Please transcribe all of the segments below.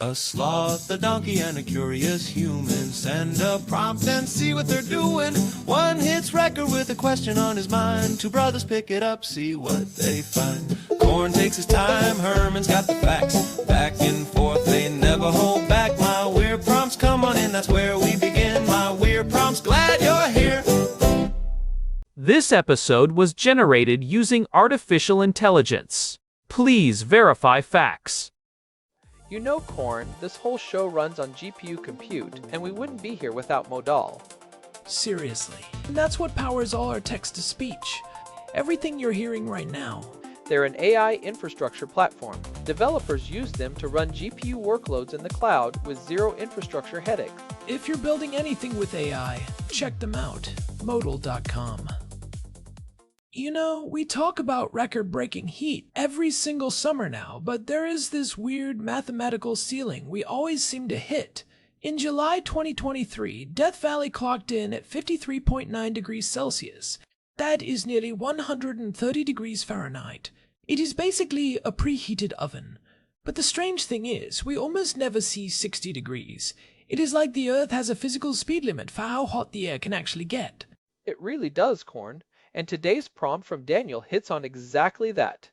A sloth, a donkey, and a curious human. Send a prompt and see what they're doing. One hits record with a question on his mind. Two brothers pick it up, see what they find. Corn takes his time, Herman's got the facts. Back and forth, they never hold back. My weird prompts, come on in, that's where we begin. My weird prompts, glad you're here. This episode was generated using artificial intelligence. Please verify facts. You know, Corn, this whole show runs on GPU compute, and we wouldn't be here without Modal. Seriously. And that's what powers all our text-to-speech. Everything you're hearing right now. They're an AI infrastructure platform. Developers use them to run GPU workloads in the cloud with zero infrastructure headaches. If you're building anything with AI, check them out. Modal.com. You know, we talk about record-breaking heat every single summer now, but there is this weird mathematical ceiling we always seem to hit. In July 2023, Death Valley clocked in at 53.9 degrees Celsius. That is nearly 130 degrees Fahrenheit. It is basically a preheated oven. But the strange thing is, we almost never see 60 degrees. It is like the Earth has a physical speed limit for how hot the air can actually get. It really does, Corn. And today's prompt from Daniel hits on exactly that.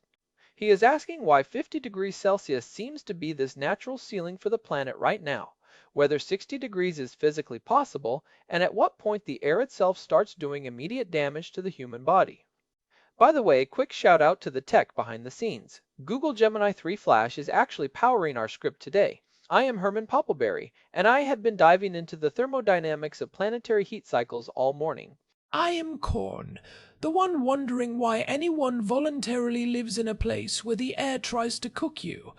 He is asking why 50 degrees Celsius seems to be this natural ceiling for the planet right now, whether 60 degrees is physically possible, and at what point the air itself starts doing immediate damage to the human body. By the way, quick shout out to the tech behind the scenes. Google Gemini 3 Flash is actually powering our script today. I am Herman Poppleberry, and I have been diving into the thermodynamics of planetary heat cycles all morning. I am Corn, the one wondering why anyone voluntarily lives in a place where the air tries to cook you.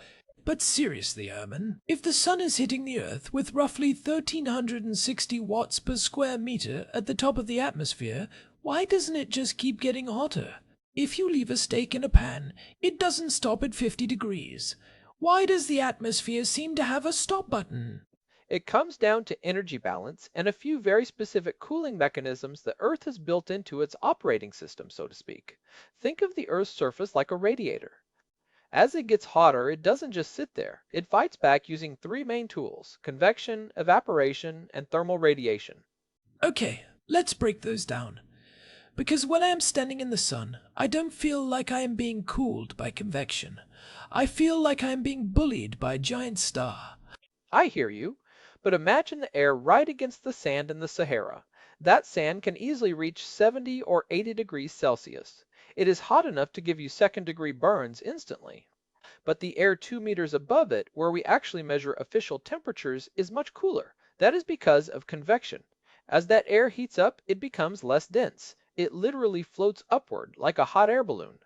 But seriously, Herman, if the sun is hitting the Earth with roughly 1,360 watts per square meter at the top of the atmosphere, why doesn't it just keep getting hotter? If you leave a steak in a pan, it doesn't stop at 50 degrees. Why does the atmosphere seem to have a stop button? It comes down to energy balance and a few very specific cooling mechanisms the Earth has built into its operating system, so to speak. Think of the Earth's surface like a radiator. As it gets hotter, it doesn't just sit there. It fights back using three main tools: convection, evaporation, and thermal radiation. Okay, let's break those down. Because when I am standing in the sun, I don't feel like I am being cooled by convection. I feel like I am being bullied by a giant star. I hear you. But imagine the air right against the sand in the Sahara. That sand can easily reach 70 or 80 degrees Celsius. It is hot enough to give you second-degree burns instantly. But the air 2 meters above it, where we actually measure official temperatures, is much cooler. That is because of convection. As that air heats up, it becomes less dense. It literally floats upward like a hot air balloon.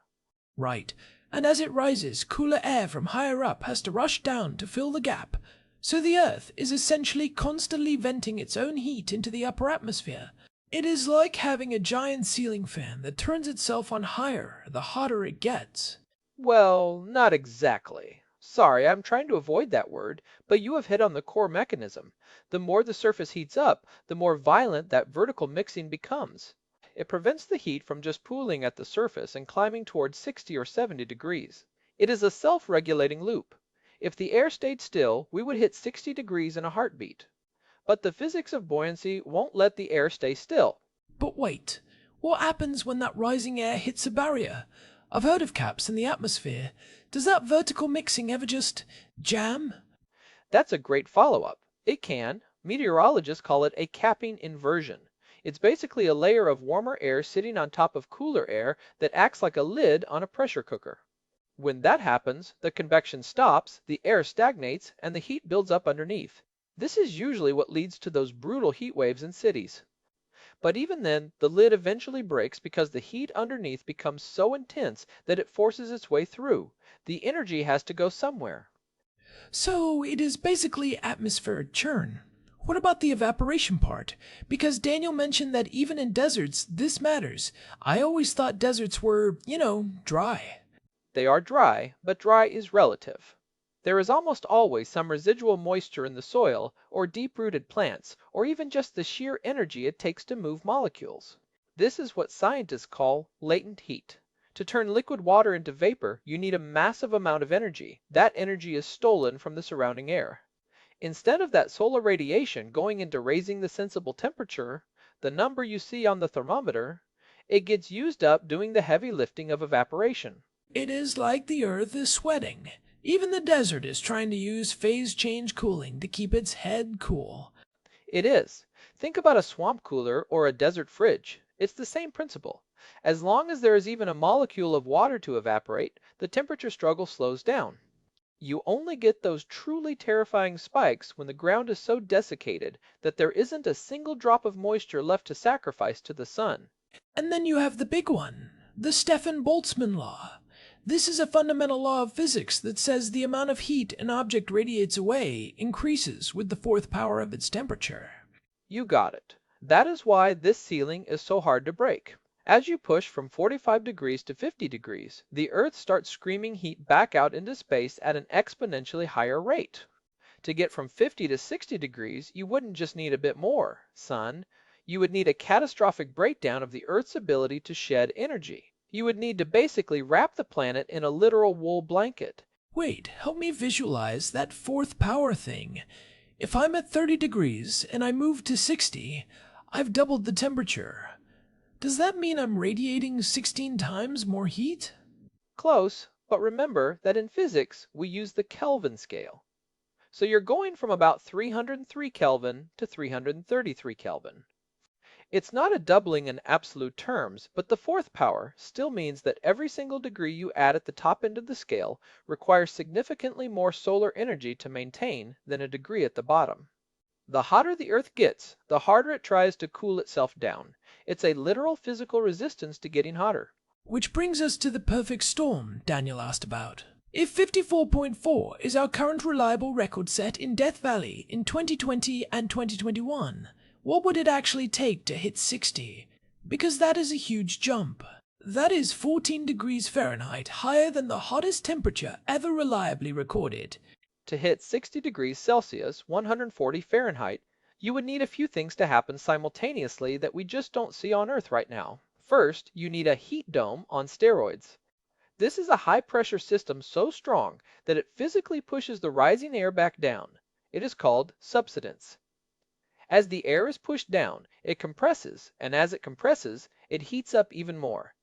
Right, and as it rises, cooler air from higher up has to rush down to fill the gap. So the Earth is essentially constantly venting its own heat into the upper atmosphere. It is like having a giant ceiling fan that turns itself on higher the hotter it gets. Well, not exactly. Sorry, I'm trying to avoid that word, but you have hit on the core mechanism. The more the surface heats up, the more violent that vertical mixing becomes. It prevents the heat from just pooling at the surface and climbing towards 60 or 70 degrees. It is a self-regulating loop. If the air stayed still, we would hit 60 degrees in a heartbeat. But the physics of buoyancy won't let the air stay still. But wait, what happens when that rising air hits a barrier? I've heard of caps in the atmosphere. Does that vertical mixing ever just jam? That's a great follow-up. It can. Meteorologists call it a capping inversion. It's basically a layer of warmer air sitting on top of cooler air that acts like a lid on a pressure cooker. When that happens, the convection stops, the air stagnates, and the heat builds up underneath. This is usually what leads to those brutal heat waves in cities. But even then, the lid eventually breaks because the heat underneath becomes so intense that it forces its way through. The energy has to go somewhere. So it is basically atmospheric churn. What about the evaporation part? Because Daniel mentioned that even in deserts, this matters. I always thought deserts were, dry. They are dry, but dry is relative. There is almost always some residual moisture in the soil, or deep-rooted plants, or even just the sheer energy it takes to move molecules. This is what scientists call latent heat. To turn liquid water into vapor, you need a massive amount of energy. That energy is stolen from the surrounding air. Instead of that solar radiation going into raising the sensible temperature, the number you see on the thermometer, it gets used up doing the heavy lifting of evaporation. It is like the Earth is sweating. Even the desert is trying to use phase change cooling to keep its head cool. It is. Think about a swamp cooler or a desert fridge. It's the same principle. As long as there is even a molecule of water to evaporate, the temperature struggle slows down. You only get those truly terrifying spikes when the ground is so desiccated that there isn't a single drop of moisture left to sacrifice to the sun. And then you have the big one, the Stefan-Boltzmann law. This is a fundamental law of physics that says the amount of heat an object radiates away increases with the fourth power of its temperature. You got it. That is why this ceiling is so hard to break. As you push from 45 degrees to 50 degrees, the Earth starts screaming heat back out into space at an exponentially higher rate. To get from 50 to 60 degrees, you wouldn't just need a bit more, son. You would need a catastrophic breakdown of the Earth's ability to shed energy. You would need to basically wrap the planet in a literal wool blanket. Wait, help me visualize that fourth power thing. If I'm at 30 degrees and I move to 60, I've doubled the temperature. Does that mean I'm radiating 16 times more heat? Close, but remember that in physics we use the Kelvin scale. So you're going from about 303 Kelvin to 333 Kelvin. It's not a doubling in absolute terms, but the fourth power still means that every single degree you add at the top end of the scale requires significantly more solar energy to maintain than a degree at the bottom. The hotter the Earth gets, the harder it tries to cool itself down. It's a literal physical resistance to getting hotter. Which brings us to the perfect storm Daniel asked about. If 54.4 is our current reliable record set in Death Valley in 2020 and 2021, what would it actually take to hit 60? Because that is a huge jump. That is 14 degrees Fahrenheit higher than the hottest temperature ever reliably recorded. To hit 60 degrees Celsius, 140 Fahrenheit, you would need a few things to happen simultaneously that we just don't see on Earth right now. First, you need a heat dome on steroids. This is a high-pressure system so strong that it physically pushes the rising air back down. It is called subsidence. As the air is pushed down, it compresses, and as it compresses, it heats up even more.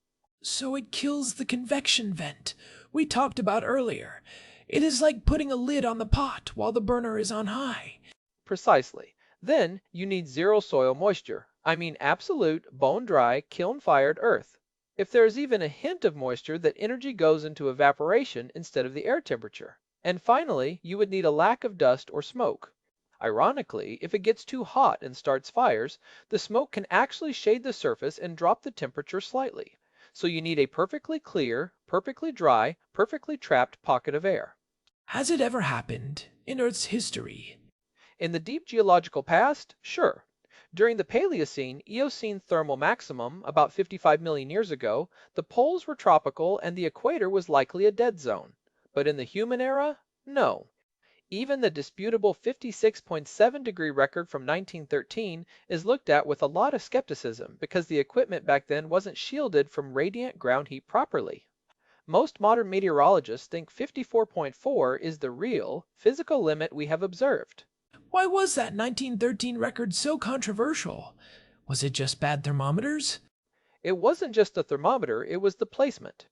So it kills the convection vent we talked about earlier. It is like putting a lid on the pot while the burner is on high. Precisely. Then you need zero soil moisture. I mean absolute, bone-dry, kiln-fired earth. If there is even a hint of moisture, that energy goes into evaporation instead of the air temperature. And finally, you would need a lack of dust or smoke. Ironically, if it gets too hot and starts fires, the smoke can actually shade the surface and drop the temperature slightly. So you need a perfectly clear, perfectly dry, perfectly trapped pocket of air. Has it ever happened in Earth's history? In the deep geological past, sure. During the Paleocene-Eocene thermal maximum, about 55 million years ago, the poles were tropical and the equator was likely a dead zone. But in the human era, no. Even the disputable 56.7 degree record from 1913 is looked at with a lot of skepticism because the equipment back then wasn't shielded from radiant ground heat properly. Most modern meteorologists think 54.4 is the real, physical limit we have observed. Why was that 1913 record so controversial? Was it just bad thermometers? It wasn't just the thermometer, it was the placement.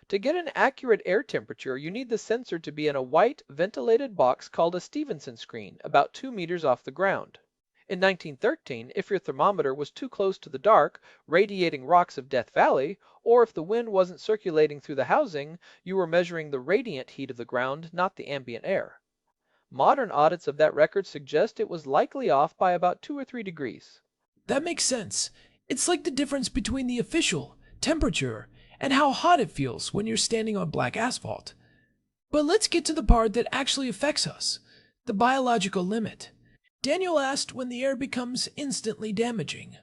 To get an accurate air temperature, you need the sensor to be in a white, ventilated box called a Stevenson screen, about 2 meters off the ground. In 1913, if your thermometer was too close to the dark, radiating rocks of Death Valley, or if the wind wasn't circulating through the housing, you were measuring the radiant heat of the ground, not the ambient air. Modern audits of that record suggest it was likely off by about 2 or 3 degrees. That makes sense. It's like the difference between the official temperature and how hot it feels when you're standing on black asphalt. But let's get to the part that actually affects us, the biological limit. Daniel asked when the air becomes instantly damaging.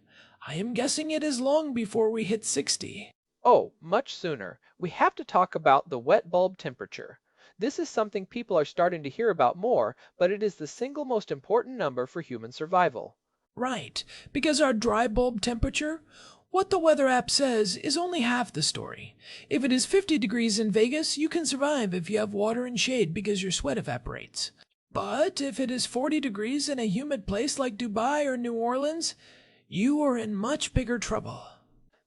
I am guessing it is long before we hit 60. Oh, much sooner. We have to talk about the wet bulb temperature. This is something people are starting to hear about more, but it is the single most important number for human survival. Right, because our dry bulb temperature, what the weather app says, is only half the story. If it is 50 degrees in Vegas, you can survive if you have water and shade because your sweat evaporates. But if it is 40 degrees in a humid place like Dubai or New Orleans, you are in much bigger trouble.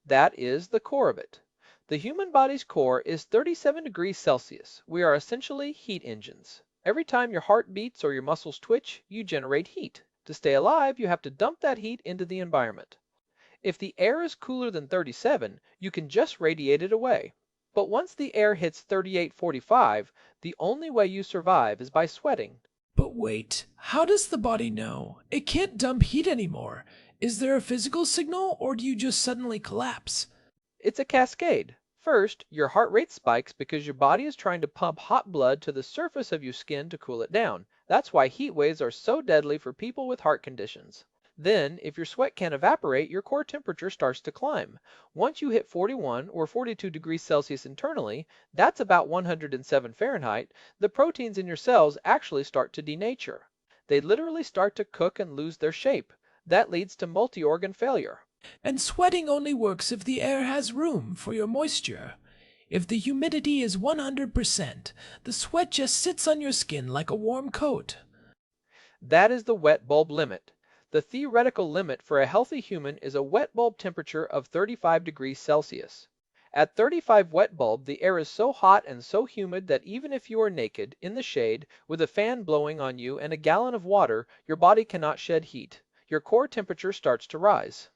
That is the core of it. The human body's core is 37 degrees Celsius. We are essentially heat engines. Every time your heart beats or your muscles twitch, you generate heat. To stay alive, you have to dump that heat into the environment. If the air is cooler than 37, you can just radiate it away. But once the air hits 38-45, the only way you survive is by sweating. But wait, how does the body know? It can't dump heat anymore. Is there a physical signal, or do you just suddenly collapse? It's a cascade. First, your heart rate spikes because your body is trying to pump hot blood to the surface of your skin to cool it down. That's why heat waves are so deadly for people with heart conditions. Then, if your sweat can't evaporate, your core temperature starts to climb. Once you hit 41 or 42 degrees Celsius internally, that's about 107 Fahrenheit, the proteins in your cells actually start to denature. They literally start to cook and lose their shape. That leads to multi-organ failure. And sweating only works if the air has room for your moisture. If the humidity is 100%, the sweat just sits on your skin like a warm coat. That is the wet bulb limit. The theoretical limit for a healthy human is a wet bulb temperature of 35 degrees Celsius. At 35 wet bulb, the air is so hot and so humid that even if you are naked, in the shade, with a fan blowing on you and a gallon of water, your body cannot shed heat. Your core temperature starts to rise.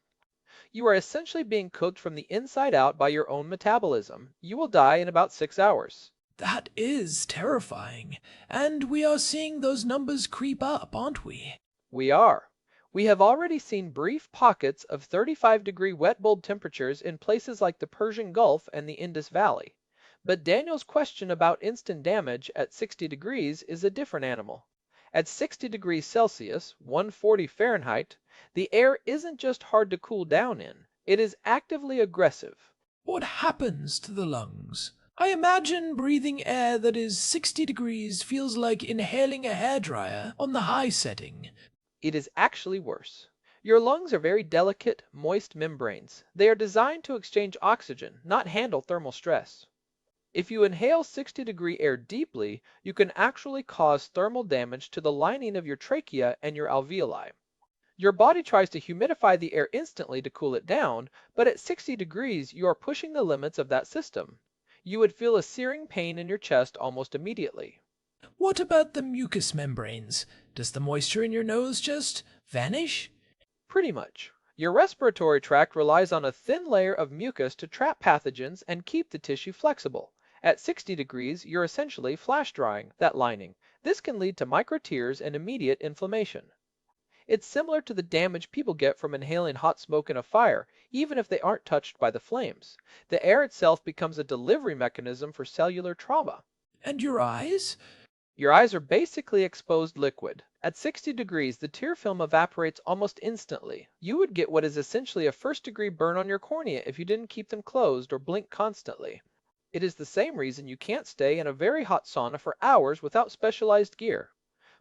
You are essentially being cooked from the inside out by your own metabolism. You will die in about 6 hours. That is terrifying. And we are seeing those numbers creep up, aren't we? We are. We have already seen brief pockets of 35-degree wet bulb temperatures in places like the Persian Gulf and the Indus Valley. But Daniel's question about instant damage at 60 degrees is a different animal. At 60 degrees Celsius, 140 Fahrenheit, the air isn't just hard to cool down in, it is actively aggressive. What happens to the lungs? I imagine breathing air that is 60 degrees feels like inhaling a hairdryer on the high setting. It is actually worse. Your lungs are very delicate, moist membranes. They are designed to exchange oxygen, not handle thermal stress. If you inhale 60-degree air deeply, you can actually cause thermal damage to the lining of your trachea and your alveoli. Your body tries to humidify the air instantly to cool it down, but at 60 degrees you are pushing the limits of that system. You would feel a searing pain in your chest almost immediately. What about the mucous membranes? Does the moisture in your nose just vanish? Pretty much. Your respiratory tract relies on a thin layer of mucus to trap pathogens and keep the tissue flexible. At 60 degrees, you're essentially flash drying that lining. This can lead to microtears and immediate inflammation. It's similar to the damage people get from inhaling hot smoke in a fire, even if they aren't touched by the flames. The air itself becomes a delivery mechanism for cellular trauma. And your eyes? Your eyes are basically exposed liquid. At 60 degrees, the tear film evaporates almost instantly. You would get what is essentially a first-degree burn on your cornea if you didn't keep them closed or blink constantly. It is the same reason you can't stay in a very hot sauna for hours without specialized gear.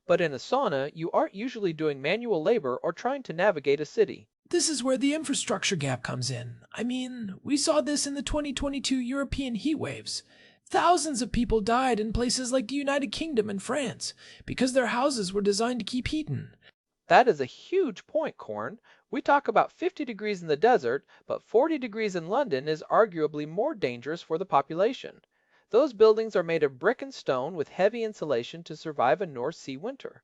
But in a sauna, you aren't usually doing manual labor or trying to navigate a city. This is where the infrastructure gap comes in. I mean, we saw this in the 2022 European heat waves. Thousands of people died in places like the United Kingdom and France because their houses were designed to keep heat in. That is a huge point, Corn. We talk about 50 degrees in the desert, but 40 degrees in London is arguably more dangerous for the population. Those buildings are made of brick and stone with heavy insulation to survive a North Sea winter.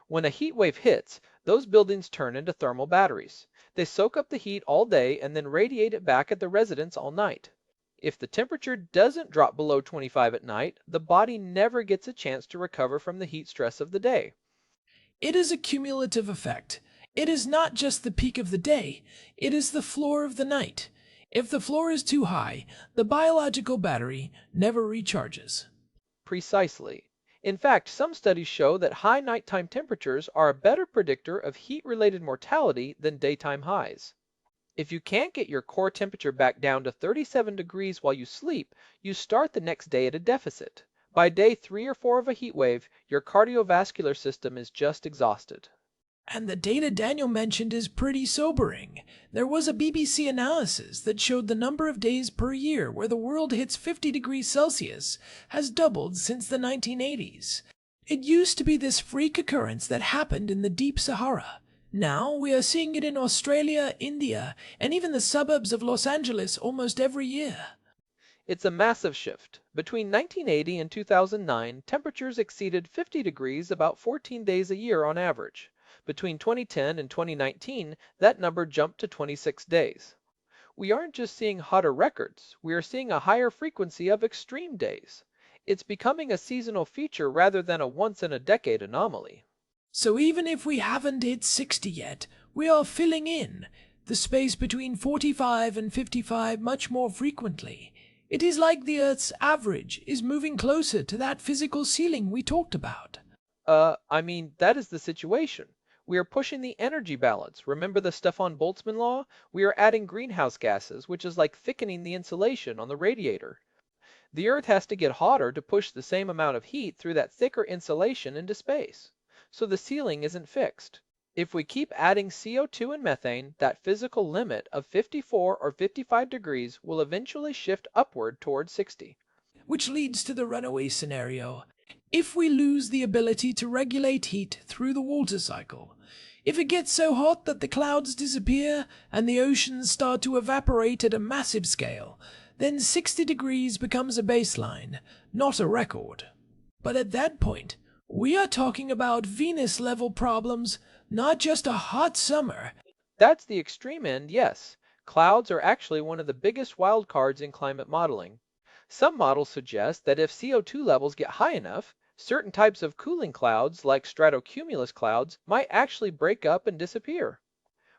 When a heat wave hits, those buildings turn into thermal batteries. They soak up the heat all day and then radiate it back at the residents all night. If the temperature doesn't drop below 25 at night, the body never gets a chance to recover from the heat stress of the day. It is a cumulative effect. It is not just the peak of the day, it is the floor of the night. If the floor is too high, the biological battery never recharges. Precisely. In fact, some studies show that high nighttime temperatures are a better predictor of heat-related mortality than daytime highs. If you can't get your core temperature back down to 37 degrees while you sleep, you start the next day at a deficit. By day 3 or 4 of a heat wave, your cardiovascular system is just exhausted. And the data Daniel mentioned is pretty sobering. There was a BBC analysis that showed the number of days per year where the world hits 50 degrees Celsius has doubled since the 1980s. It used to be this freak occurrence that happened in the deep Sahara. Now we are seeing it in Australia, India, and even the suburbs of Los Angeles almost every year. It's a massive shift. Between 1980 and 2009, temperatures exceeded 50 degrees about 14 days a year on average. Between 2010 and 2019, that number jumped to 26 days. We aren't just seeing hotter records, we are seeing a higher frequency of extreme days. It's becoming a seasonal feature rather than a once-in-a-decade anomaly. So even if we haven't hit 60 yet, we are filling in the space between 45 and 55 much more frequently. It is like the Earth's average is moving closer to that physical ceiling we talked about. That is the situation. We are pushing the energy balance. Remember the Stefan-Boltzmann law? We are adding greenhouse gases, which is like thickening the insulation on the radiator. The Earth has to get hotter to push the same amount of heat through that thicker insulation into space. So the ceiling isn't fixed. If we keep adding CO2 and methane, that physical limit of 54 or 55 degrees will eventually shift upward towards 60. Which leads to the runaway scenario. If we lose the ability to regulate heat through the water cycle, if it gets so hot that the clouds disappear and the oceans start to evaporate at a massive scale, then 60 degrees becomes a baseline, not a record. But at that point, we are talking about Venus-level problems, not just a hot summer. That's the extreme end, yes. Clouds are actually one of the biggest wild cards in climate modeling. Some models suggest that if CO2 levels get high enough, certain types of cooling clouds, like stratocumulus clouds, might actually break up and disappear.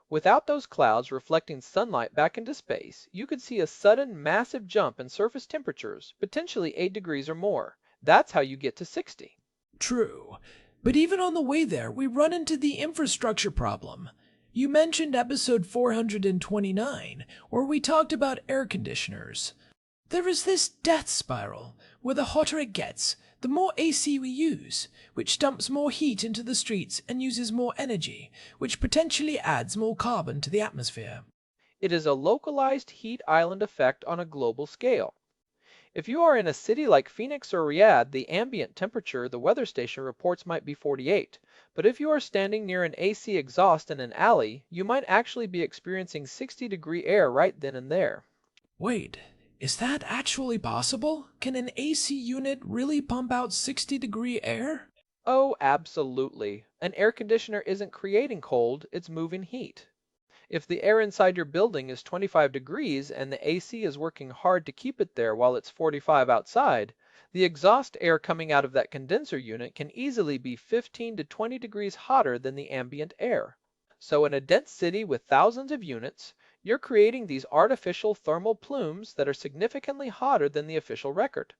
Without those clouds reflecting sunlight back into space, you could see a sudden massive jump in surface temperatures, potentially 8 degrees or more. That's how you get to 60. True. But even on the way there, we run into the infrastructure problem. You mentioned episode 429, where we talked about air conditioners. There is this death spiral, where the hotter it gets, the more AC we use, which dumps more heat into the streets and uses more energy, which potentially adds more carbon to the atmosphere. It is a localized heat island effect on a global scale. If you are in a city like Phoenix or Riyadh, the ambient temperature the weather station reports might be 48. But if you are standing near an AC exhaust in an alley, you might actually be experiencing 60-degree air right then and there. Wait, is that actually possible? Can an AC unit really pump out 60-degree air? Oh, absolutely. An air conditioner isn't creating cold, it's moving heat. If the air inside your building is 25 degrees and the AC is working hard to keep it there while it's 45 outside, the exhaust air coming out of that condenser unit can easily be 15 to 20 degrees hotter than the ambient air. So in a dense city with thousands of units, you're creating these artificial thermal plumes that are significantly hotter than the official record.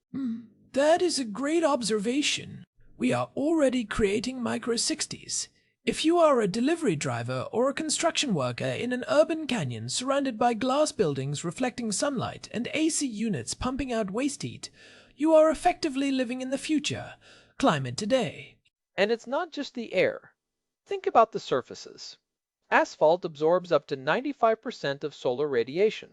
That is a great observation. We are already creating micro-60s. If you are a delivery driver or a construction worker in an urban canyon surrounded by glass buildings reflecting sunlight and AC units pumping out waste heat, you are effectively living in the future, climate today. And it's not just the air. Think about the surfaces. Asphalt absorbs up to 95% of solar radiation.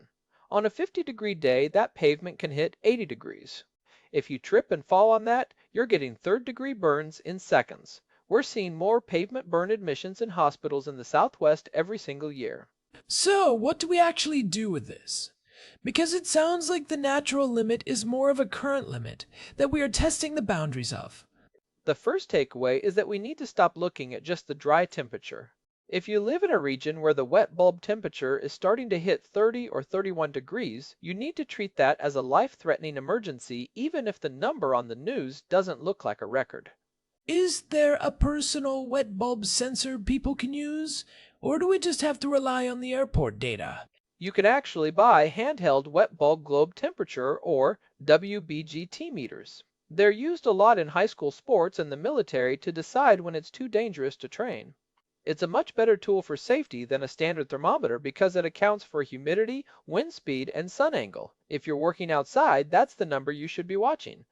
On a 50-degree day, that pavement can hit 80 degrees. If you trip and fall on that, you're getting third-degree burns in seconds. We're seeing more pavement burn admissions in hospitals in the Southwest every single year. So, what do we actually do with this? Because it sounds like the natural limit is more of a current limit that we are testing the boundaries of. The first takeaway is that we need to stop looking at just the dry temperature. If you live in a region where the wet bulb temperature is starting to hit 30 or 31 degrees, you need to treat that as a life-threatening emergency even if the number on the news doesn't look like a record. Is there a personal wet bulb sensor people can use? Or do we just have to rely on the airport data? You can actually buy handheld wet bulb globe temperature or WBGT meters. They're used a lot in high school sports and the military to decide when it's too dangerous to train. It's a much better tool for safety than a standard thermometer because it accounts for humidity, wind speed, and sun angle. If you're working outside, that's the number you should be watching.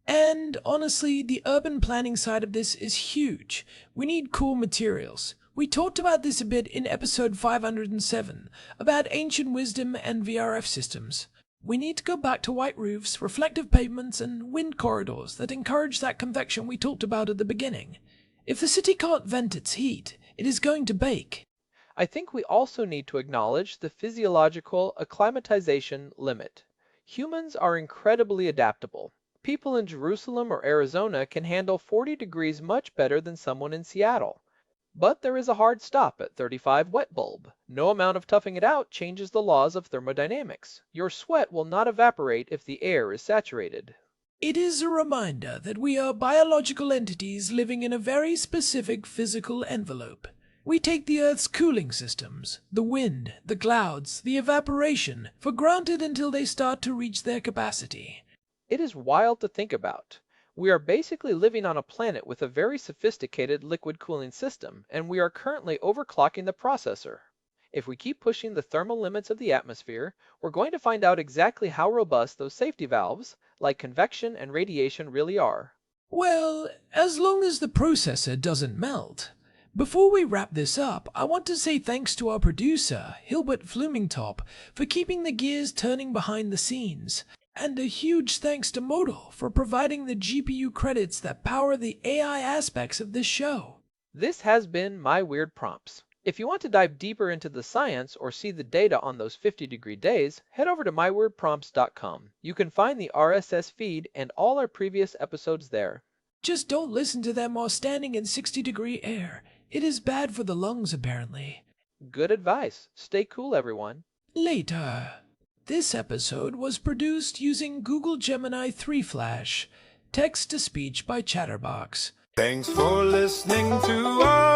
And honestly, the urban planning side of this is huge. We need cool materials. We talked about this a bit in episode 507, about ancient wisdom and VRF systems. We need to go back to white roofs, reflective pavements, and wind corridors that encourage that convection we talked about at the beginning. If the city can't vent its heat, it is going to bake. I think we also need to acknowledge the physiological acclimatization limit. Humans are incredibly adaptable. People in Jerusalem or Arizona can handle 40 degrees much better than someone in Seattle. But there is a hard stop at 35 wet bulb. No amount of toughing it out changes the laws of thermodynamics. Your sweat will not evaporate if the air is saturated. It is a reminder that we are biological entities living in a very specific physical envelope. We take the Earth's cooling systems, the wind, the clouds, the evaporation, for granted until they start to reach their capacity. It is wild to think about. We are basically living on a planet with a very sophisticated liquid cooling system, and we are currently overclocking the processor. If we keep pushing the thermal limits of the atmosphere, we're going to find out exactly how robust those safety valves, like convection and radiation, really are. Well, as long as the processor doesn't melt. Before we wrap this up, I want to say thanks to our producer, Hilbert Flumingtop, for keeping the gears turning behind the scenes. And a huge thanks to Modal for providing the GPU credits that power the AI aspects of this show. This has been My Weird Prompts. If you want to dive deeper into the science or see the data on those 50-degree days, head over to myweirdprompts.com. You can find the RSS feed and all our previous episodes there. Just don't listen to them while standing in 60-degree air. It is bad for the lungs, apparently. Good advice. Stay cool, everyone. Later. This episode was produced using Google Gemini 3 Flash, text-to-speech by Chatterbox. Thanks for listening to our